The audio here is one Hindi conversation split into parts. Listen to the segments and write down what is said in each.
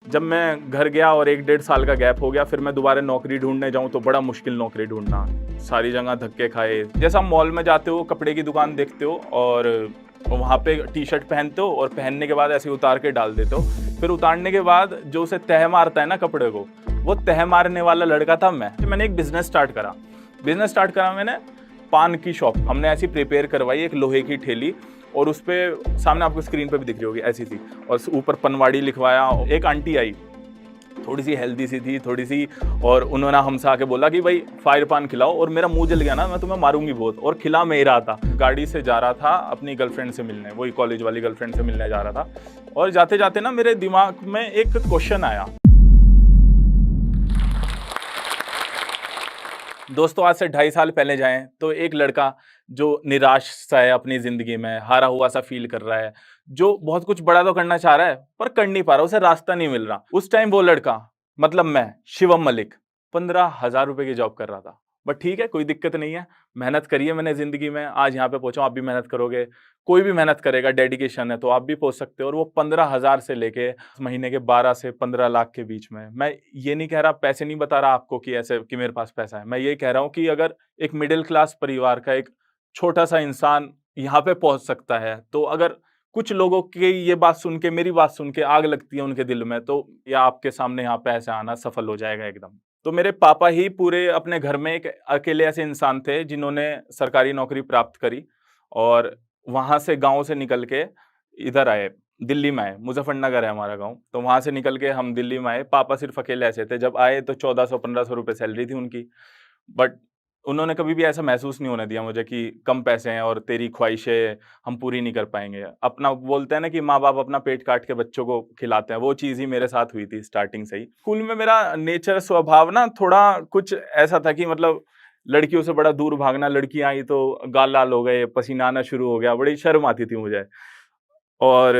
जब मैं घर गया और 1 डेढ़ साल का गैप हो गया, फिर मैं दोबारा नौकरी ढूँढने जाऊँ तो बड़ा मुश्किल नौकरी ढूँढना। सारी जगह धक्के खाए। जैसा मॉल में जाते हो, कपड़े की दुकान देखते हो और वहाँ पे टी-शर्ट पहनते हो और पहनने के बाद ऐसे ही उतार के डाल देते हो। फिर उतारने के बाद जो उसे तह मारता है ना कपड़े को, वो तह मारने वाला लड़का था मैं। मैंने एक बिज़नेस स्टार्ट करा। बिज़नेस स्टार्ट करा मैंने पान की शॉप। हमने ऐसी प्रिपेयर करवाई एक लोहे की ठेली और उस पे सामने आपको स्क्रीन पे भी दिख रही होगी ऐसी थी और ऊपर पनवाड़ी लिखवाया। एक आंटी आई, थोड़ी सी हेल्दी सी थी थोड़ी सी, और उन्होंने हमसे आके बोला कि भाई फायर पान खिलाओ, और मेरा मुंह जल गया ना, मैं तुम्हें मारूंगी बहुत, और खिला मैं ही रहा था। गाड़ी से जा रहा था अपनी गर्लफ्रेंड से मिलने, वही कॉलेज वाली गर्लफ्रेंड से मिलने जा रहा था, और जाते जाते ना मेरे दिमाग में एक क्वेश्चन आया। दोस्तों आज से 2.5 साल पहले जाएं तो एक लड़का जो निराश सा है अपनी जिंदगी में, हारा हुआ सा फील कर रहा है, जो बहुत कुछ बड़ा तो करना चाह रहा है पर कर नहीं पा रहा, उसे रास्ता नहीं मिल रहा। उस टाइम वो लड़का, मतलब मैं, शिवम मलिक, 15,000 रुपए की जॉब कर रहा था। बट ठीक है, कोई दिक्कत नहीं है, मेहनत करी है मैंने जिंदगी में, आज यहाँ पे पहुंचा हूं। आप भी मेहनत करोगे, कोई भी मेहनत करेगा, डेडिकेशन है तो आप भी पहुंच सकते हो। और वो 15,000 से लेके महीने के 12 से 15 लाख के बीच में। मैं ये नहीं कह रहा, पैसे नहीं बता रहा आपको कि ऐसे कि मेरे पास पैसा है, मैं ये कह रहा हूँ कि अगर एक मिडिल क्लास परिवार का एक छोटा सा इंसान यहाँ पे पहुंच सकता है, तो अगर कुछ लोगों की ये बात सुन के, मेरी बात सुन के आग लगती है उनके दिल में, तो या आपके सामने यहाँ पे ऐसे आना सफल हो जाएगा एकदम। तो मेरे पापा ही पूरे अपने घर में एक अकेले ऐसे इंसान थे जिन्होंने सरकारी नौकरी प्राप्त करी और वहां से, गांव से निकल के इधर आए, दिल्ली में आए। मुजफ्फरनगर है हमारा गांव, तो वहां से निकल के हम दिल्ली में आए। पापा सिर्फ अकेले ऐसे थे, जब आए तो 1400-1500 रुपए सैलरी थी उनकी। बट उन्होंने कभी भी ऐसा महसूस नहीं होने दिया मुझे कि कम पैसे हैं और तेरी ख्वाहिशें हम पूरी नहीं कर पाएंगे। अपना बोलते हैं ना कि माँ बाप अपना पेट काट के बच्चों को खिलाते हैं, वो चीज़ ही मेरे साथ हुई थी स्टार्टिंग से ही। स्कूल में मेरा नेचर, स्वभाव ना थोड़ा कुछ ऐसा था कि मतलब लड़कियों से बड़ा दूर भागना, लड़कियां आई तो गाल लाल हो गए, पसीना आना शुरू हो गया, बड़ी शर्म आती थी मुझे। और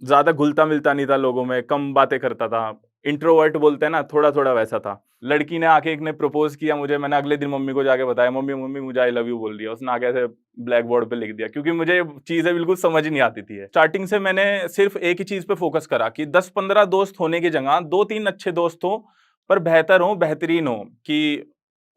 ज़्यादा घुलता-मिलता नहीं था लोगों में, कम बातें करता था। इंट्रोवर्ट बोलते हैं ना, थोड़ा-थोड़ा वैसा था। लड़की ने आके, एक ने प्रपोज़ किया मुझे, मैंने अगले दिन मम्मी को जाके बताया, "मम्मी, मम्मी मुझे आई लव यू बोल दिया।" उसने आके ऐसे ब्लैक बोर्ड पे लिख दिया, क्योंकि मुझे चीज़ें बिल्कुल समझ नहीं आती थी ये। स्टार्टिंग से मैंने सिर्फ़ एक ही चीज़ पे फ़ोकस करा कि 10-15 दोस्त होने की जगह 2-3 अच्छे दोस्त हों, पर बेहतर हों, बेहतरीन हों, कि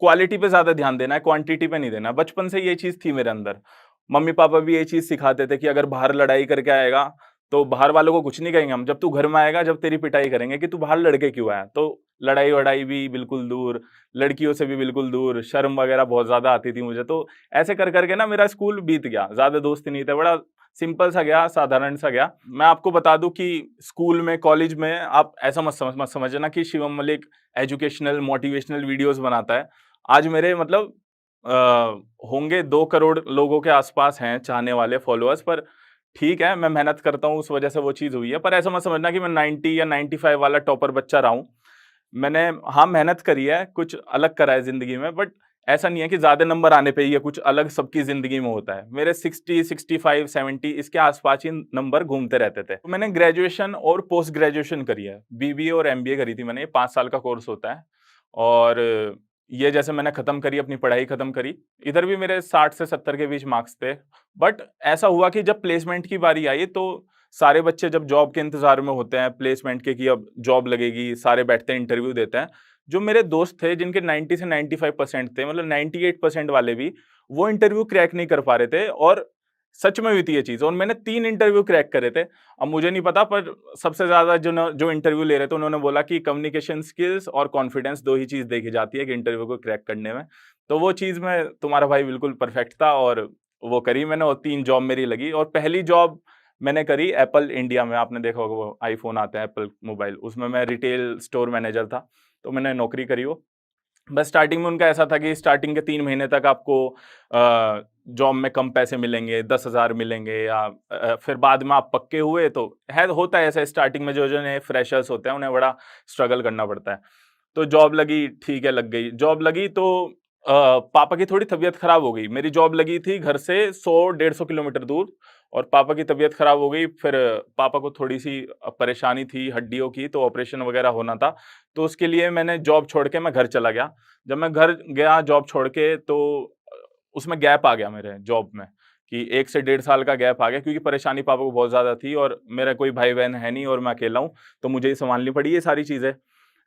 क्वालिटी पे ज़्यादा ध्यान देना है, क्वांटिटी पे नहीं देना। बचपन से ये चीज़ थी मेरे अंदर। मम्मी-पापा भी ये चीज़ सिखाते थे कि अगर बाहर लड़ाई करके आएगा, तो बाहर वालों को कुछ नहीं कहेंगे हम, जब तू घर में आएगा, जब तेरी पिटाई करेंगे कि तू बाहर लड़के क्यों आया। तो लड़ाई-वड़ाई भी बिल्कुल दूर, लड़कियों से भी बिल्कुल दूर, शर्म वगैरह बहुत ज़्यादा आती थी मुझे। तो ऐसे कर के ना मेरा स्कूल बीत गया, ज़्यादा दोस्त नहीं थे, बड़ा सिंपल सा गया, साधारण सा गया। मैं आपको बता दूँ कि स्कूल में, कॉलेज में आप ऐसा मत समझना कि Shivam Malik educational, motivational videos बनाता है। आज मेरे मतलब होंगे 2 करोड़ लोगों के आस-पास हैं चाहने वाले, फॉलोअर्स, पर ठीक है, मैं मेहनत करता हूँ, उस वजह से वो चीज़ हुई है। पर ऐसा मत समझना कि मैं 90 या 95 वाला टॉपर बच्चा रहा हूँ। मैंने, हाँ, मेहनत करी है, कुछ अलग करा है ज़िंदगी में, बट ऐसा नहीं है कि ज़्यादा नंबर आने पे ये कुछ अलग सबकी ज़िंदगी में होता है। मेरे 60, 65, 70 इसके आस-पास ही नंबर घूमते रहते थे। तो मैंने ग्रेजुएशन और पोस्ट ग्रेजुएशन करी है। बीबीए और एमबीए करी थी मैंने, ये 5 साल का कोर्स होता है। और ये जैसे मैंने खत्म करी, अपनी पढ़ाई खत्म करी, इधर भी मेरे 60 से 70 के बीच मार्क्स थे। बट ऐसा हुआ कि जब प्लेसमेंट की बारी आई, तो सारे बच्चे जब जॉब के इंतजार में होते हैं प्लेसमेंट के कि अब जॉब लगेगी, सारे बैठते हैं, इंटरव्यू देते हैं। जो मेरे दोस्त थे जिनके 90 से 95% थे, मतलब 98% वाले भी, वो इंटरव्यू क्रैक नहीं कर पा रहे थे। और सच में हुई थी ये चीज़, और मैंने 3 इंटरव्यू क्रैक करे थे। अब मुझे नहीं पता, पर सबसे ज़्यादा जो इंटरव्यू ले रहे थे उन्होंने बोला कि कम्युनिकेशन स्किल्स और कॉन्फिडेंस 2 ही चीज़ देखी जाती है कि इंटरव्यू को क्रैक करने में। तो वो चीज़ में तुम्हारा भाई बिल्कुल परफेक्ट था, और वो करी मैंने, और 3 जॉब मेरी लगी। और पहली जॉब मैंने करी एप्पल इंडिया में, आपने देखा होगा वो आईफ़ोन आता है एप्पल मोबाइल, उसमें मैं रिटेल स्टोर मैनेजर था, तो मैंने नौकरी करी वो। बस स्टार्टिंग में उनका ऐसा था कि स्टार्टिंग के 3 महीने तक आपको जॉब में कम पैसे मिलेंगे, 10,000 मिलेंगे, या फिर बाद में आप पक्के हुए तो है, होता है ऐसा स्टार्टिंग में, जो नए फ्रेशर्स होते हैं उन्हें बड़ा स्ट्रगल करना पड़ता है। तो जॉब लगी, ठीक है, लग गई। जॉब लगी तो पापा की थोड़ी तबीयत खराब हो गई। मेरी जॉब लगी थी घर से 100-150 किलोमीटर दूर, और पापा की तबीयत खराब हो गई। फिर पापा को थोड़ी-सी परेशानी थी हड्डियों की, तो ऑपरेशन वगैरह होना था। तो उसके लिए मैंने जॉब छोड़ के मैं घर चला गया। जब मैं घर गया जॉब छोड़ के, तो उसमें गैप आ गया मेरे जॉब में। कि 1 से डेढ़ साल का गैप आ गया क्योंकि परेशानी पापा को बहुत ज़्यादा थी और मेरा कोई भाई-बहन है नहीं और मैं अकेला हूँ, तो मुझे ही सँभालनी पड़ी ये सारी चीज़ें।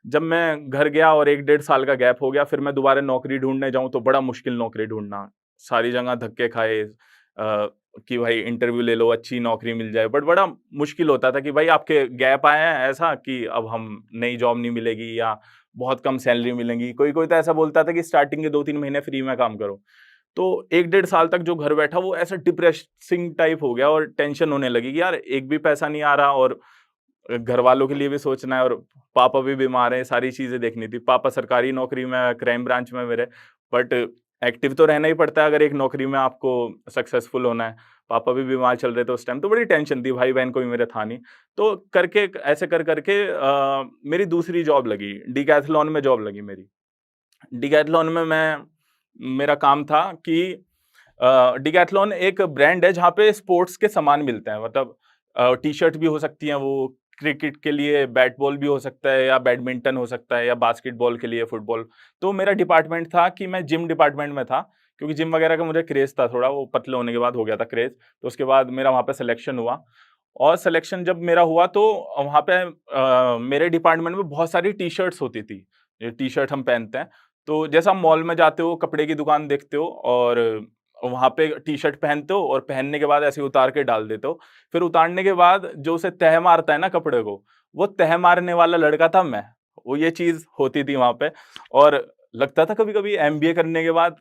जब मैं घर गया और 1 डेढ़ साल का गैप हो गया, फिर मैं दोबारा नौकरी ढूँढने जाऊँ तो बड़ा मुश्किल नौकरी ढूँढना। सारी जगह धक्के खाए कि भाई इंटरव्यू ले लो, अच्छी नौकरी मिल जाए, बट बड़ा मुश्किल होता था कि भाई आपके गैप आए हैं ऐसा कि अब हम नई जॉब नहीं मिलेगी या बहुत कम सैलरी मिलेगी। कोई-कोई तो ऐसा बोलता था कि स्टार्टिंग के 2-3 महीने फ्री में काम करो। तो 1 डेढ़ साल तक जो घर बैठा वो ऐसा डिप्रेसिंग टाइप हो गया और टेंशन होने लगी कि यार एक भी पैसा नहीं आ रहा और घर वालों के लिए भी सोचना है और पापा भी बीमार हैं, सारी चीज़ें देखनी थी। पापा सरकारी नौकरी में, क्राइम ब्रांच में मेरे, बट एक्टिव तो रहना ही पड़ता है अगर एक नौकरी में आपको सक्सेसफुल होना है। पापा भी बीमार चल रहे थे उस टाइम, तो बड़ी टेंशन थी, भाई-बहन कोई मेरा था नहीं। तो करके ऐसे कर के मेरी दूसरी जॉब लगी, डिकैथलॉन में जॉब लगी मेरी। डिकैथलॉन में मेरा काम था कि डिकैथलॉन एक ब्रांड है जहाँ पे स्पोर्ट्स के सामान मिलते हैं, मतलब टी-शर्ट भी हो सकती हैं, वो क्रिकेट के लिए बैट बॉल भी हो सकता है या बैडमिंटन हो सकता है या बास्केटबॉल के लिए फुटबॉल। तो मेरा डिपार्टमेंट था कि मैं जिम डिपार्टमेंट में था, क्योंकि जिम वगैरह का मुझे क्रेज़ था थोड़ा, वो पतले होने के बाद हो गया था क्रेज़। तो उसके बाद मेरा वहाँ पे सिलेक्शन हुआ और सिलेक्शन जब मेरा हुआ तो वहाँ पे मेरे डिपार्टमेंट में बहुत सारी टी-शर्ट्स होती थी। ये टी-शर्ट हम पहनते हैं, तो जैसा आप मॉल में जाते हो, कपड़े की दुकान देखते हो और वहाँ पे टी-शर्ट पहनते हो और पहनने के बाद ऐसे ही उतार के डाल देते हो। फिर उतारने के बाद जो उसे तह मारता है ना कपड़े को, वो तह मारने वाला लड़का था मैं। वो ये चीज़ होती थी वहाँ पे और लगता था कभी-कभी एमबीए करने के बाद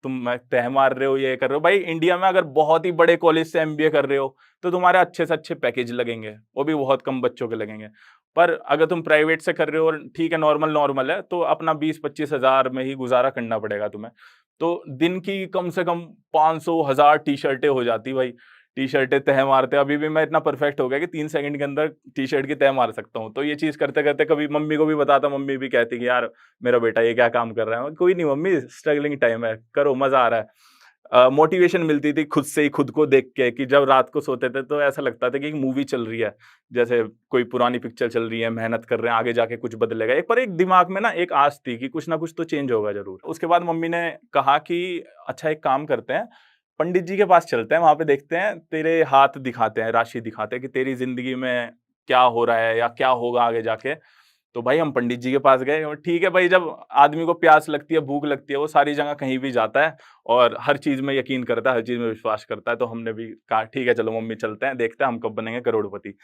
तुम तह मार रहे हो, ये कर रहे हो। भाई इंडिया में अगर बहुत ही बड़े कॉलेज से एमबीए कर रहे हो, तो तुम्हारे अच्छे से अच्छे पैकेज लगेंगे, वो भी बहुत कम बच्चों के लगेंगे। पर अगर तुम प्राइवेट से कर रहे हो और ठीक है नॉर्मल है, तो अपना 20-25 हज़ार में ही गुज़ारा करना पड़ेगा तुम्हें। तो दिन की कम से कम 500 हज़ार टी-शर्टें हो जाती भाई। टी-शर्टें तह मारते अभी भी मैं इतना परफेक्ट हो गया कि 3 सेकंड के अंदर टी-शर्ट की तह मार सकता हूँ। तो ये चीज़ करते-करते कभी मम्मी को भी बताता, मम्मी भी कहती कि यार मेरा बेटा ये क्या काम कर रहा है? कोई नहीं मम्मी, स्ट्रगलिंग टाइम है, करो मज़ा आ रहा है। मोटिवेशन मिलती थी खुद से ही, खुद को देख के कि जब रात को सोते थे तो ऐसा लगता था कि एक मूवी चल रही है। जैसे कोई पुरानी पिक्चर चल रही है, मेहनत कर रहे हैं, आगे जाके कुछ बदलेगा। एक दिमाग में ना एक आस थी कि कुछ ना कुछ तो चेंज होगा ज़रूर। उसके बाद मम्मी ने कहा कि अच्छा एक काम करते हैं, पंडित जी के पास चलते हैं, वहाँ पे देखते हैं, तेरे हाथ दिखाते हैं, राशि दिखाते हैं कि तेरी ज़िंदगी में क्या हो रहा है या क्या होगा आगे जाके। तो भाई हम पंडित जी के पास गए और ठीक है भाई, जब आदमी को प्यास लगती है, भूख लगती है, वो सारी जगह कहीं भी जाता है और हर चीज़ में यकीन करता है, हर चीज़ में विश्वास करता है। तो हमने भी कहा ठीक है चलो मम्मी चलते हैं, देखते हैं हम कब बनेंगे करोड़पति।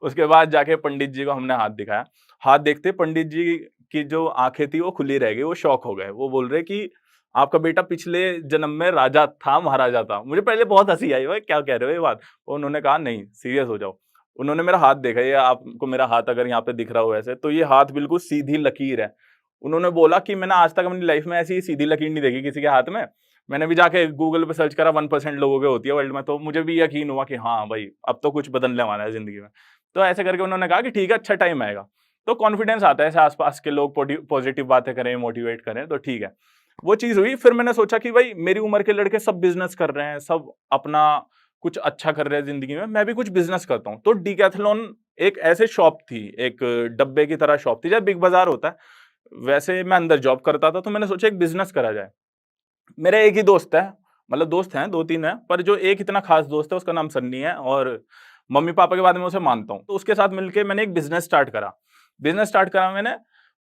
उसके बाद जाके पंडित जी को हमने हाथ दिखाया। हाथ देखते पंडित जी की जो आँखें थी वो खुली रह गई, वो शॉक हो गए। वो बोल रहे कि आपका बेटा पिछले जन्म में राजा था, महाराजा था। मुझे पहले बहुत हँसी आई, भाई क्या कह रहे हो ये बात? उन्होंने कहा नहीं सीरियस हो जाओ। उन्होंने मेरा हाथ देखा, ये आपको मेरा हाथ अगर यहाँ पे दिख रहा हो ऐसे, तो ये हाथ बिल्कुल सीधी लकीर है। उन्होंने बोला कि मैंने आज तक अपनी लाइफ में ऐसी सीधी लकीर नहीं देखी किसी के हाथ में। मैंने भी जाके गूगल पे सर्च करा, 1% लोगों के होती है वर्ल्ड में, तो मुझे भी यकीन हुआ कि हाँ भाई, अब तो कुछ बदलने वाला है ज़िंदगी में। तो ऐसे करके उन्होंने कहा कि ठीक है, अच्छा टाइम आएगा। तो कॉन्फिडेंस आता है, ऐसे आस-पास के लोग पॉजिटिव बातें करें, मोटिवेट करें, तो ठीक है। वो चीज़ हुई, फिर मैंने सोचा कि भाई मेरी उम्र के लड़के सब बिज़नेस कर रहे हैं, सब अपना कुछ अच्छा कर रहे हैं ज़िंदगी में, मैं भी कुछ बिज़नेस करता हूँ। तो डिकैथलॉन एक ऐसे शॉप थी, एक डब्बे की तरह शॉप थी, जैसे बिग बाज़ार होता है, वैसे मैं अंदर जॉब करता था, तो मैंने सोचा एक बिज़नेस करा जाए। मेरा एक ही दोस्त है, मतलब दोस्त हैं, 2-3 हैं, पर जो एक इतना ख़ास दोस्त है उसका नाम सन्नी है और मम्मी-पापा के बाद मैं उसे मानता हूँ। तो उसके साथ मिलके मैंने एक बिज़नेस स्टार्ट करा। बिज़नेस स्टार्ट करा मैंने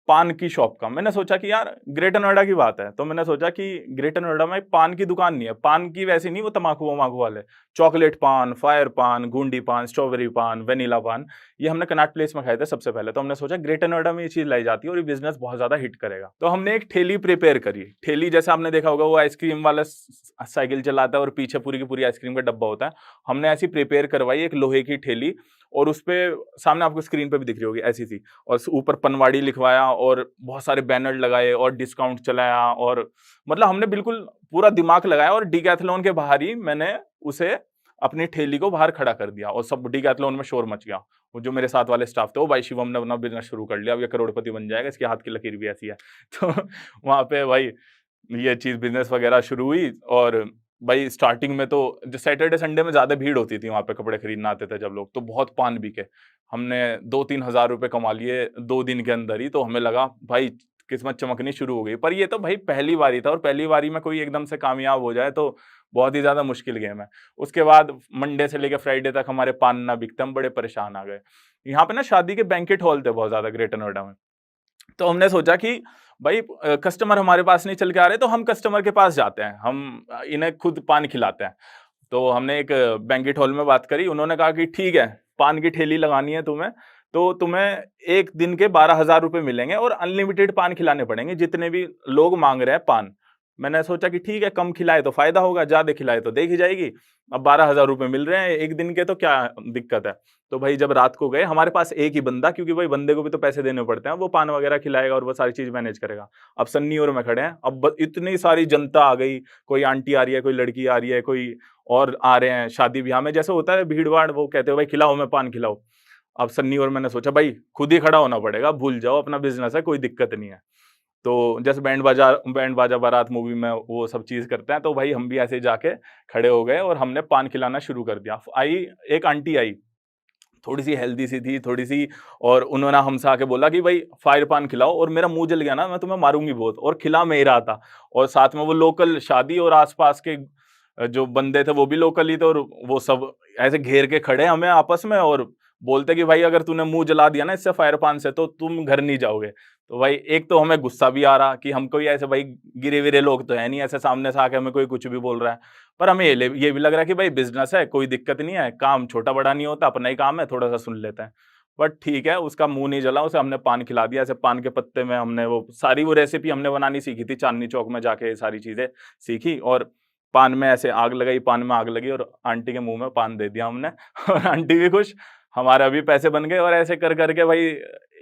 पान की शॉप का। मैंने सोचा कि यार ग्रेटर नोएडा की बात है, तो मैंने सोचा कि ग्रेटर नोएडा में एक पान की दुकान नहीं है। पान की वैसी नहीं, वो तम्बाकू-वम्बाकू वाले। चॉकलेट पान, फायर पान, घुंडी पान, स्ट्रॉबेरी पान, वेनिला पान, ये हमने कनॉट प्लेस में खाए थे सबसे पहले। तो हमने सोचा ग्रेटर नोएडा में ये चीज़ लाई जाती है और ये बिज़नेस बहुत ज़्यादा हिट करेगा। तो हमने एक ठेली प्रिपेयर करी। ठेली जैसे आपने देखा होगा, वो आइसक्रीम वाला साइकिल चलाता है और पीछे पूरी की पूरी आइसक्रीम का डब्बा होता है। हमने ऐसी प्रिपेयर करवाई एक लोहे की ठेली और उसपे सामने आपको स्क्रीन पे भी दिख रही होगी ऐसी-सी, और ऊपर पनवाड़ी लिखवाया और बहुत सारे बैनर लगाए और डिस्काउंट चलाया और मतलब हमने बिल्कुल पूरा दिमाग लगाया और डिकैथलॉन के बाहर ही मैंने उसे अपनी ठेली को बाहर खड़ा कर दिया और सब डिकैथलॉन में शोर मच गया। वो जो मेरे साथ वाले स्टाफ थे, "ओ भाई शिवम ने अपना बिज़नेस शुरू कर लिया, अब ये करोड़पति बन जाएगा, इसके हाथ की लकीर भी ऐसी है।" तो वहाँ पे भाई ये चीज़ बिज़नेस वगैरह शुरू हुई और भाई स्टार्टिंग में तो जो सैटरडे संडे में ज़्यादा भीड़ होती थी वहाँ पे, कपड़े खरीदने आते थे जब लोग, तो बहुत पान बिके। हमने 2-3 हज़ार रुपए कमा लिए 2 दिन के अंदर ही, तो हमें लगा भाई किस्मत चमकनी शुरू हो गई। पर ये तो भाई पहली बारी था और पहली बारी में कोई एकदम से कामयाब हो जाए तो बहुत ही ज़्यादा मुश्किल गेम है। उसके बाद मंडे से लेके फ्राइडे तक हमारे पान ना बिकते, हम बड़े परेशान आ गए। यहाँ पे ना शादी के बैंक्वेट हॉल थे बहुत ज़्यादा ग्रेटर नोएडा में। तो हमने सोचा कि भाई कस्टमर हमारे पास नहीं चल के आ रहे तो हम कस्टमर के पास जाते हैं, हम इन्हें खुद पान खिलाते हैं। तो हमने एक बैंक्वेट हॉल में बात करी, उन्होंने कहा कि ठीक है, पान की ठेली लगानी है तुम्हें, तो तुम्हें 1 दिन के 12,000 रुपए मिलेंगे और अनलिमिटेड पान खिलाने पड़ेंगे, जितने भी लोग माँग रहे हैं पान। मैंने सोचा कि ठीक है, कम खिलाए तो फ़ायदा होगा, ज़्यादा खिलाए तो देखी जाएगी। अब 12,000 रुपए मिल रहे हैं 1 दिन के, तो क्या दिक्कत है। तो भाई जब रात को गए, हमारे पास एक ही बंदा, क्योंकि भाई बंदे को भी तो पैसे देने पड़ते हैं, वो पान वगैरह खिलाएगा और वो सारी चीज़ मैनेज करेगा। अब सन्नी और मैं खड़े हैं, अब इतनी सारी जनता आ गई, कोई आंटी आ रही है, कोई लड़की आ रही है, कोई और आ रहे हैं शादी-ब्याह में जैसे होता है भीड़-भाड़, वो कहते हो भाई खिलाओ हमें पान खिलाओ। अब सन्नी और मैंने सोचा भाई खुद ही खड़ा होना पड़ेगा, भूल जाओ अपना बिज़नेस है, कोई दिक्कत नहीं है। तो जैसे बैंड बाजा बारात मूवी में वो सब चीज़ करते हैं, तो भाई हम भी ऐसे ही जाके खड़े हो गए और हमने पान खिलाना शुरू कर दिया। एक आंटी आई, थोड़ी-सी हेल्दी सी थी, थोड़ी-सी, और उन्होंने हमसे आके बोला कि भाई फायर पान खिलाओ, और मेरा मुँह जल गया ना, मैं तुम्हें मारूँगी बहुत, और खिला मैं ही रहा था। और साथ में वो लोकल शादी और आस-पास के जो बंदे थे वो भी लोकल ही थे, और वो सब ऐसे घेर के खड़े हमें आपस में और बोलते कि भाई अगर तूने मुँह जला दिया ना इससे फायर पान से तो तुम घर नहीं जाओगे। तो भाई एक तो हमें गुस्सा भी आ रहा कि हम कोई ऐसे भाई गिरे-विरे लोग तो है नहीं, ऐसे सामने से आके हमें कोई कुछ भी बोल रहा है। पर हमें ये भी लग रहा है कि भाई बिज़नेस है, कोई दिक्कत नहीं है, काम छोटा-बड़ा नहीं होता, अपना ही काम है, थोड़ा-सा सुन लेते हैं। बट ठीक है, उसका मुँह नहीं जला, उसे हमने पान खिला दिया। ऐसे पान के पत्ते में हमने वो सारी वो रेसिपी हमने बनानी सीखी थी, चांदनी चौक में जाके ये सारी चीज़ें सीखी, और पान में ऐसे आग लगाई, पान में आग लगी और आंटी के मुँह में पान दे दिया हमने और आंटी भी खुश, हमारे भी पैसे बन गए, और ऐसे कर के भाई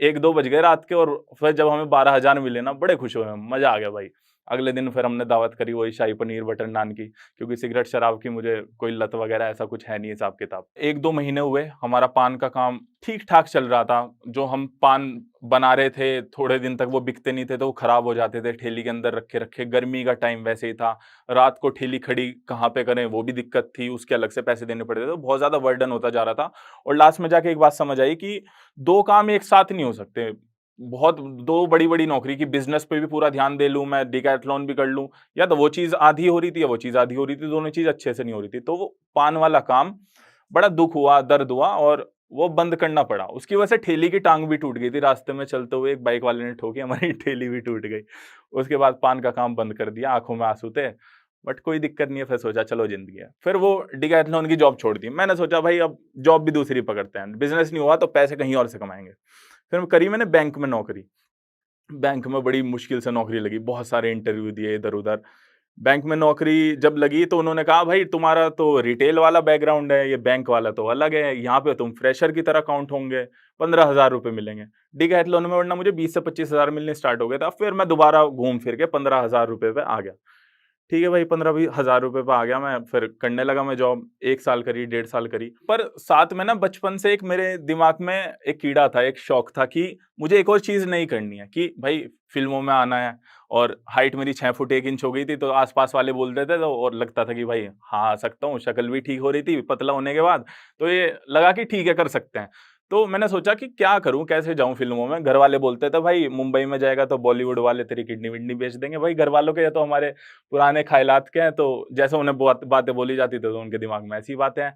1-2 बज गए रात के, और फिर जब हमें 12,000 मिले ना, बड़े खुश हुए हम, मज़ा आ गया भाई। अगले दिन फिर हमने दावत करी वही शाही पनीर, बटर नान की, क्योंकि सिगरेट शराब की मुझे कोई लत वगैरह ऐसा कुछ है नहीं हिसाब-किताब। 1-2 महीने हुए, हमारा पान का काम ठीक-ठाक चल रहा था। जो हम पान बना रहे थे, थोड़े दिन तक वो बिकते नहीं थे, तो वो खराब हो जाते थे, ठेली के अंदर रखे-रखे। गर्मी का टाइम वैसे ही था, रात को ठेली खड़ी कहाँ पे करें, वो भी दिक्कत थी, उसके अलग से पैसे देने पड़ते थे, तो बहुत ज़्यादा बर्डन होता जा रहा था। और लास्ट में जाके एक बात समझ आई कि 2 काम एक साथ नहीं हो सकते। बहुत 2 बड़ी-बड़ी नौकरी की, बिज़नेस पे भी पूरा ध्यान दे लूँ मैं, डिकैथलॉन भी कर लूँ, या तो वो चीज़ आधी हो रही थी या वो चीज़ आधी हो रही थी, दोनों चीज़ अच्छे से नहीं हो रही थी। तो वो पान वाला काम बड़ा दुःख हुआ, दर्द हुआ, और वो बंद करना पड़ा। उसकी वजह से ठेली की टाँग भी टूट गई थी, रास्ते में चलते हुए एक बाइक वाले ने ठोकी, हमारी ठेली भी टूट गई। उसके बाद पान का काम बंद कर दिया, आँखों में आँसू थे, बट कोई दिक्कत नहीं है, फिर सोचा चलो ज़िंदगी है। फिर वो डिकैथलॉन की जॉब छोड़ दी। मैंने सोचा भाई अब जॉब भी दूसरी पकड़ते हैं, बिज़नेस नहीं हुआ तो पैसे कहीं और से कमाएँगे। फिर करी मैंने बैंक में नौकरी। बैंक में बड़ी मुश्किल से नौकरी लगी, बहुत सारे इंटरव्यू दिए इधर-उधर। बैंक में नौकरी जब लगी तो उन्होंने कहा भाई तुम्हारा तो रिटेल वाला बैकग्राउंड है, ये बैंक वाला तो अलग है, यहाँ पे तुम फ्रेशर की तरह काउंट होंगे, 15,000 रुपए मिलेंगे। डिकैथलॉन में वरना मुझे 20 से 25,000 मिलने स्टार्ट हो गए थे, फिर मैं दोबारा घूम फिर के 15,000 रुपए पे आ गया। ठीक है भाई, 15-20 हज़ार रुपए पे आ गया मैं, फिर करने लगा मैं जॉब, 1 साल करी, 1.5 साल करी। पर साथ में ना बचपन से एक मेरे दिमाग में एक कीड़ा था, एक शौक था कि मुझे एक और चीज़ नहीं करनी है, कि भाई फ़िल्मों में आना है, और हाइट मेरी 6 फुट 1 इंच हो गई थी, तो आस-पास वाले बोलते थे, तो और लगता था कि भाई हाँ, आ सकता हूँ, शक्ल भी ठीक हो रही थी पतला होने के बाद, तो ये लगा कि ठीक है, कर सकते हैं। तो मैंने सोचा कि क्या करूँ, कैसे जाऊँ फ़िल्मों में? घर वाले बोलते थे भाई मुंबई में जाएगा तो बॉलीवुड वाले तेरी किडनी-विडनी बेच देंगे। भाई घर वालों के ये तो हमारे पुराने ख़यालात के हैं, तो जैसे उन्हें बातें बोली जाती थी, तो उनके दिमाग में ऐसी बातें हैं।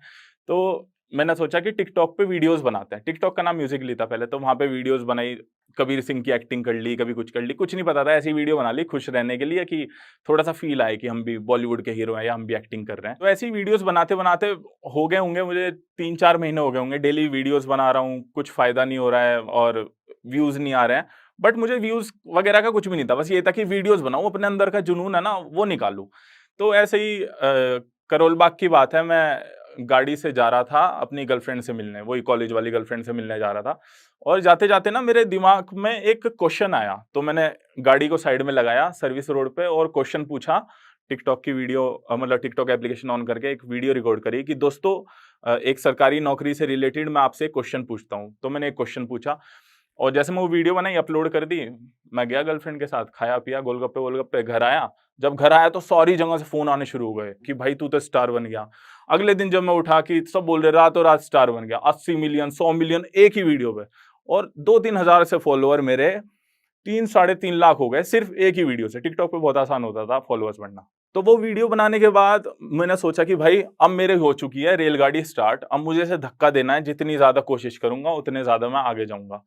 तो मैंने सोचा कि टिकटॉक पे वीडियोज़ बनाते हैं। टिकटॉक का नाम म्यूज़िकली था पहले, तो वहाँ पे वीडियोज़ बनाई, कबीर सिंह की एक्टिंग कर ली, कभी कुछ कर ली, कुछ नहीं पता था, ऐसी वीडियो बना ली खुश रहने के लिए, कि थोड़ा-सा फ़ील आए कि हम भी बॉलीवुड के हीरो हैं या हम भी एक्टिंग कर रहे हैं। तो ऐसी वीडियोज़ बनाते-बनाते हो गए होंगे मुझे 3-4 महीने हो गए होंगे, डेली वीडियोज़ बना रहा हूँ, कुछ फ़ायदा नहीं हो रहा है और व्यूज़ नहीं आ रहे हैं। बट मुझे व्यूज़ वगैरह का कुछ भी नहीं था, बस ये था कि वीडियोज़ बनाऊँ, अपने अंदर का जुनून है ना, वो निकालूँ। तो ऐसे ही करोल बाग की बात है, मैं गाड़ी से जा रहा था अपनी गर्लफ्रेंड से मिलने, वही कॉलेज वाली गर्लफ्रेंड से मिलने जा रहा था, और जाते-जाते ना मेरे दिमाग में एक क्वेश्चन आया, तो मैंने गाड़ी को साइड में लगाया सर्विस रोड पे और क्वेश्चन पूछा। टिकटॉक की वीडियो मतलब टिकटॉक एप्लीकेशन ऑन करके एक वीडियो रिकॉर्ड करी कि दोस्तों एक सरकारी नौकरी से रिलेटेड मैं आपसे एक क्वेश्चन पूछता हूँ। तो मैंने एक क्वेश्चन पूछा, और जैसे मैं वो वीडियो बनाई, अपलोड कर दी, मैं गया गर्लफ्रेंड के साथ, खाया-पिया, गोलगप्पे-वोलगप्पे, घर आया। जब घर आया तो सारी जगह से फ़ोन आने शुरू हो गए कि भाई तू तो स्टार बन गया। अगले दिन जब मैं उठा कि सब बोल रहे रातों-रात स्टार बन गया, 80 मिलियन, 100 मिलियन एक ही वीडियो पे, और 2-3 हज़ार से फॉलोवर मेरे 3 साढ़े 3 लाख हो गए सिर्फ एक ही वीडियो से। टिकटॉक पे बहुत आसान होता था फॉलोअर्स बढ़ना। तो वो वीडियो बनाने के बाद मैंने सोचा कि भाई अब मेरे हो चुकी है रेलगाड़ी स्टार्ट, अब मुझे इसे धक्का देना है, जितनी ज़्यादा कोशिश करूँगा उतने ज़्यादा मैं आगे जाऊँगा।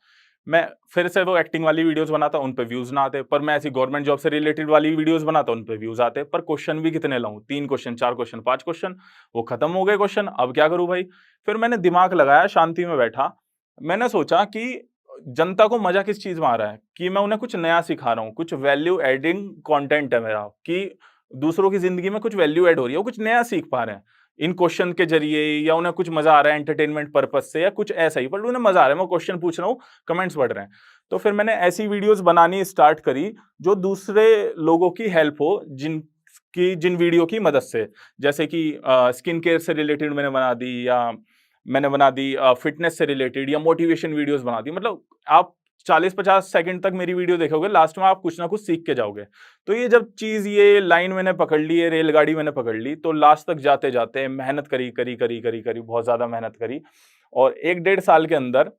मैं फिर से वो एक्टिंग वाली वीडियोज़ बनाता, उन पे व्यूज़ ना आते, पर मैं ऐसी गवर्नमेंट जॉब से रिलेटेड वाली वीडियोज़ बनाता, उन पे व्यूज़ आते, पर क्वेश्चन भी कितने लाऊँ? 3 क्वेश्चन, 4 क्वेश्चन, 5 क्वेश्चन, वो खत्म हो गए क्वेश्चन, अब क्या करूँ भाई? फिर मैंने दिमाग लगाया, शांति में बैठा, मैंने सोचा कि जनता को मज़ा किस चीज़ में आ रहा है? कि मैं उन्हें कुछ नया सिखा रहा हूँ, कुछ वैल्यू एडिंग कंटेंट है मेरा कि दूसरों की ज़िंदगी में कुछ वैल्यू ऐड हो रही है, वो कुछ नया सीख पा रहे हैं। इन क्वेश्चन के ज़रिए या उन्हें कुछ मज़ा आ रहा है एंटरटेनमेंट पर्पज़ से या कुछ ऐसा ही, बट उन्हें मज़ा आ रहा है, मैं क्वेश्चन पूछ रहा हूँ, कमेंट्स बढ़ रहे हैं। तो फिर मैंने ऐसी वीडियोज़ बनानी स्टार्ट करी, जो दूसरे लोगों की हेल्प हो, जिन वीडियो की मदद से। जैसे कि स्किन केयर से रिलेटेड मैंने बना दी, या मैंने बना दी फिटनेस से रिलेटेड, या मोटिवेशन वीडियोज़ बना दी। मतलब आप 40-50 सेकंड तक मेरी वीडियो देखोगे, लास्ट में आप कुछ ना कुछ सीख के जाओगे। तो ये जब चीज़, ये लाइन मैंने पकड़ ली, ये रेलगाड़ी मैंने पकड़ ली, तो लास्ट तक जाते-जाते मेहनत करी, बहुत ज़्यादा मेहनत करी, और 1 डेढ़ साल के अंदर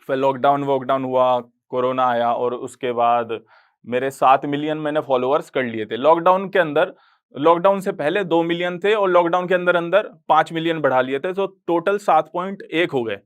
फिर लॉकडाउन वॉकडाउन हुआ, कोरोना आया, और उसके बाद मेरे 7 मिलियन मैंने फॉलोअर्स कर लिए थे। लॉकडाउन के अंदर, लॉकडाउन से पहले 2 मिलियन थे, और लॉकडाउन के अंदर-अंदर 5 मिलियन बढ़ा लिए थे, तो टोटल 7.1 हो गए।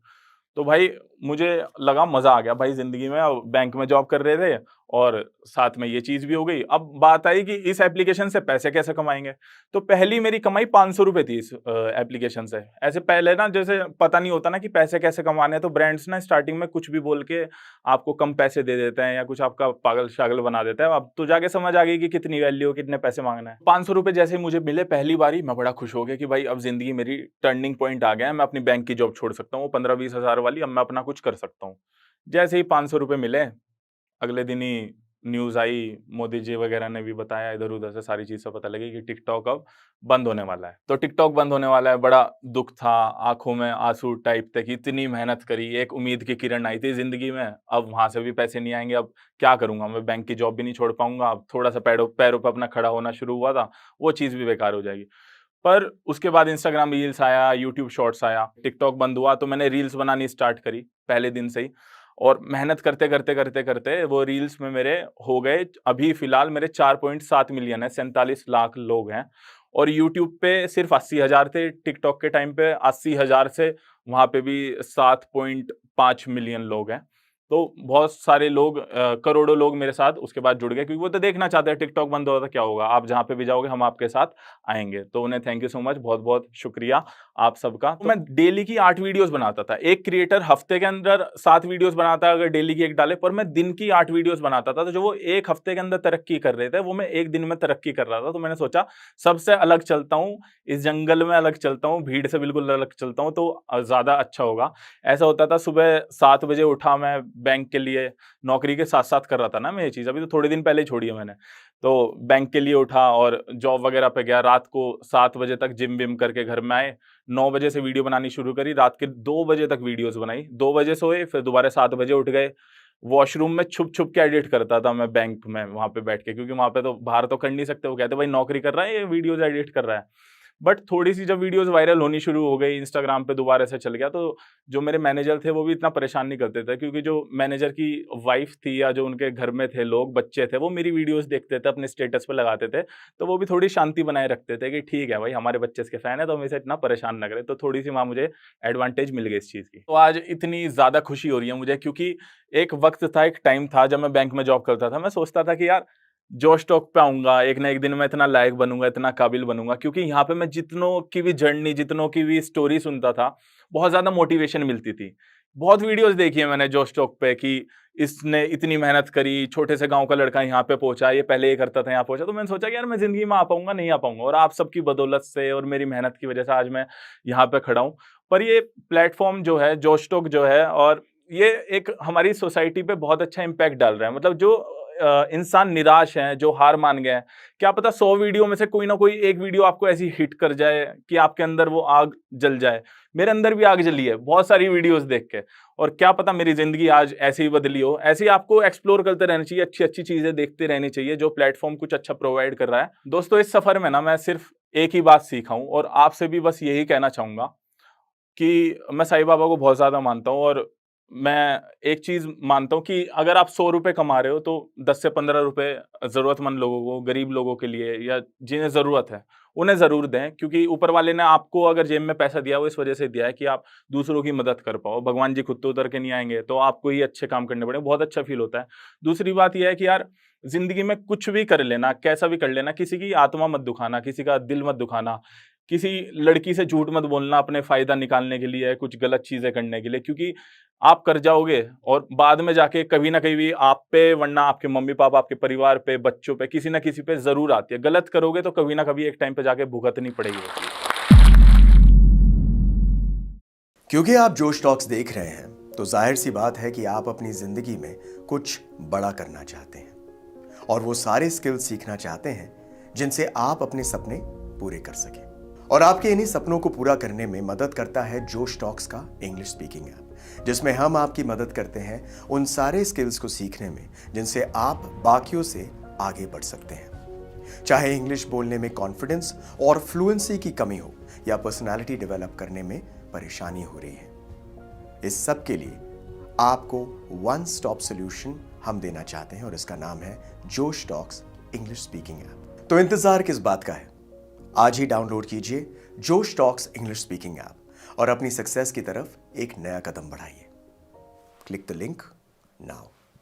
तो भाई मुझे लगा मज़ा आ गया भाई ज़िंदगी में, अब बैंक में जॉब कर रहे थे और साथ में ये चीज़ भी हो गई। अब बात आई कि इस एप्लीकेशन से पैसे कैसे कमाएँगे? तो पहली मेरी कमाई ₹500 थी इस एप्लीकेशन से। ऐसे पहले ना, जैसे पता नहीं होता ना कि पैसे कैसे कमाने हैं, तो ब्रांड्स ना स्टार्टिंग में कुछ भी बोल के आपको कम पैसे दे देते हैं, या कुछ आपका पागल-शागल बना देता है। अब तो जाके समझ आ गई कि कितनी वैल्यू है, कितने पैसे माँगना है। ₹500 जैसे ही मुझे मिले पहली बारी, मैं बड़ा खुश हो गया कि भाई अब ज़िंदगी मेरी टर्निंग पॉइंट आ गया है, मैं अपनी बैंक की जॉब छोड़ सकता हूँ, वो 15-20 हज़ार वाली, अब मैं अपना कुछ कर सकता हूँ। जैसे ही ₹500 मिले, अगले दिन ही न्यूज़ आई, मोदी जी वगैरह ने भी बताया, इधर-उधर से सारी चीज़ से पता लगी कि टिकटॉक अब बंद होने वाला है। तो टिकटॉक बंद होने वाला है, बड़ा दुःख था, आँखों में आँसू टाइप थे कि इतनी मेहनत करी, एक उम्मीद की किरण आई थी ज़िंदगी में, अब वहाँ से भी पैसे नहीं आएँगे, अब क्या करूँगा? मैं बैंक की जॉब भी नहीं छोड़ पाऊँगा, अब थोड़ा-सा पैरों पैरों पे अपना खड़ा होना शुरू हुआ था, वो चीज़ भी बेकार हो जाएगी। पर उसके बाद इंस्टाग्राम रील्स आया, यूट्यूब शॉर्ट्स आया, टिकटॉक बंद हुआ, तो मैंने रील्स बनानी स्टार्ट करी पहले दिन से ही, और मेहनत करते वो रील्स में मेरे हो गए, अभी फ़िलहाल मेरे 4.7 मिलियन है, 47 लाख लोग हैं, और यूट्यूब पे सिर्फ़ 80,000 थे, टिकटॉक के टाइम पे 80,000 से वहाँ पे भी 7.5 मिलियन लोग हैं। तो बहुत सारे लोग, करोड़ों लोग मेरे साथ उसके बाद जुड़ गए, क्योंकि वो तो देखना चाहते हैं टिकटॉक बंद हुआ तो क्या होगा? आप जहाँ पे भी जाओगे हम आपके साथ आएँगे। तो उन्हें थैंक यू सो मच, बहुत-बहुत शुक्रिया आप सबका। तो मैं डेली की 8 वीडियोज़ बनाता था। एक क्रिएटर हफ्ते के अंदर 7 वीडियोज़ बनाता है अगर डेली की 1 डाले, पर मैं दिन की 8 वीडियोज़ बनाता था। तो जो वो 1 हफ्ते के अंदर तरक्की कर रहे थे, वो मैं 1 दिन में तरक्की कर रहा था। तो मैंने सोचा सबसे अलग चलता हूँ, इस जंगल में अलग चलता हूँ, भीड़ से बिल्कुल अलग चलता हूँ, तो ज़्यादा अच्छा होगा। ऐसा होता था, सुबह 7 बजे उठा मैं बैंक के लिए, नौकरी के साथ-साथ कर रहा था ना मैं ये चीज़, अभी तो थोड़े दिन पहले ही छोड़ी है मैंने। तो बैंक के लिए उठा और जॉब वगैरह पे गया, रात को 7 बजे तक जिम-विम करके घर में आए, 9 बजे से वीडियो बनानी शुरू करी, रात के 2 बजे तक वीडियोज़ बनाई, 2 बजे सोए, फिर दोबारा 7 बजे उठ गए। वॉशरूम में छुप-छुप के एडिट करता था मैं बैंक में वहाँ पे बैठ के, क्योंकि वहाँ पे तो बाहर तो कर नहीं सकते, वो कहते भाई नौकरी कर रहा है, ये वीडियोज़ एडिट कर रहा है। बट थोड़ी-सी जब वीडियोज़ वायरल होनी शुरू हो गई, इंस्टाग्राम पे दोबारा से चल गया, तो जो मेरे मैनेजर थे वो भी इतना परेशान नहीं करते थे, क्योंकि जो मैनेजर की वाइफ़ थी या जो उनके घर में थे लोग, बच्चे थे, वो मेरी वीडियोज़ देखते थे, अपने स्टेटस पे लगाते थे, तो वो भी थोड़ी शांति बनाए रखते थे कि ठीक है भाई, हमारे बच्चे इसके फैन है, तो हम इसे इतना परेशान ना करें, तो थोड़ी-सी वहाँ मुझे एडवांटेज मिल गई इस चीज़ की। तो आज इतनी ज़्यादा खुशी हो रही है मुझे, क्योंकि एक वक़्त था, एक टाइम था जब मैं बैंक में जॉब करता था, मैं सोचता था कि यार जोश टॉक पे आऊँगा, एक ना एक दिन मैं इतना लायक बनूँगा, इतना काबिल बनूँगा, क्योंकि यहाँ पे मैं जितनों की भी जर्नी, जितनों की भी स्टोरी सुनता था, बहुत ज़्यादा मोटिवेशन मिलती थी। बहुत वीडियोज़ देखी है मैंने जोश टॉक पे कि इसने इतनी मेहनत करी, छोटे से गाँव का लड़का यहाँ पे पहुँचा, ये पहले ये करता था, यहाँ पहुँचा। तो मैंने सोचा कि यार मैं ज़िंदगी में आ पाऊँगा, नहीं आ पाऊँगा, और आप सबकी बदौलत से और मेरी मेहनत की वजह से आज मैं यहाँ पे खड़ा हूँ। पर ये प्लेटफ़ॉर्म जो है, जोश टॉक जो है, और ये एक हमारी सोसाइटी पे बहुत अच्छा इम्पैक्ट डाल रहा है। मतलब जो इंसान निराश हैं, जो हार मान गए हैं, क्या पता 100 वीडियो में से कोई ना कोई एक वीडियो आपको ऐसी हिट कर जाए कि आपके अंदर वो आग जल जाए। मेरे अंदर भी आग जली है, बहुत सारी वीडियोज़ देख के, और क्या पता मेरी ज़िंदगी आज ऐसे ही बदली हो। ऐसे ही आपको एक्सप्लोर करते रहना चाहिए, अच्छी-अच्छी चीज़ें देखते रहनी चाहिए, जो प्लेटफ़ॉर्म कुछ अच्छा प्रोवाइड कर रहा है। दोस्तों, इस सफ़र में ना मैं सिर्फ़ एक ही बात सीखा हूँ, और आपसे भी बस यही कहना चाहूँगा कि मैं साईं बाबा को बहुत ज़्यादा मानता हूँ, और मैं एक चीज़ मानता हूँ कि अगर आप ₹100 कमा रहे हो तो 10 से 15 रुपए ज़रूरतमंद लोगों को, गरीब लोगों के लिए या जिन्हें ज़रूरत है, उन्हें ज़रूर दें क्योंकि ऊपर वाले ने आपको अगर जेब में पैसा दिया है वो इस वज़ह से दिया है कि आप दूसरों की मदद कर पाओ। भगवान जी खुद तो उतर के नहीं आएँगे, तो आपको ही अच्छे काम करने पड़ेंगे, बहुत अच्छा फ़ील होता है। दूसरी बात ये है कि यार ज़िंदगी में कुछ भी कर लेना, कैसा भी कर लेना, किसी की आत्मा मत दुखाना, किसी का दिल मत दुखाना, किसी लड़की से झूठ मत बोलना अपने फ़ायदा निकालने के लिए, कुछ गलत चीज़ें करने के लिए क्योंकि आप कर जाओगे और बाद में जाके कभी न कभी आप पे वरना आपके मम्मी-पापा, आपके परिवार पे, बच्चों पे, किसी न किसी पे ज़रूर आती है। गलत करोगे तो कभी न कभी एक टाइम पे जाके भुगतनी पड़ेगी वो चीज़। क्योंकि आप जोश टॉक्स देख रहे हैं तो जाहिर सी बात है कि आप अपनी जिंदगी में कुछ बड़ा करना चाहते हैं और वो सारे स्किल्स सीखना चाहते हैं जिनसे आप अपने सपने पूरे कर सकें। और आपके इन्हीं सपनों को पूरा करने में मदद करता है जोश टॉक्स का इंग्लिश स्पीकिंग ऐप, जिसमें हम आपकी मदद करते हैं उन सारे स्किल्स को सीखने में जिनसे आप बाकियों से आगे बढ़ सकते हैं। चाहे इंग्लिश बोलने में कॉन्फिडेंस और फ्लुएंसी की कमी हो या पर्सनालिटी डेवलप करने में परेशानी हो रही है, इस सब के लिए आपको वन स्टॉप सॉल्यूशन हम देना चाहते हैं और इसका नाम है जोश टॉक्स इंग्लिश स्पीकिंग ऐप। तो इंतजार किस बात का है? आज ही डाउनलोड कीजिए जोश टॉक्स इंग्लिश स्पीकिंग ऐप और अपनी सक्सेस की तरफ एक नया कदम बढ़ाइए। Click the link now.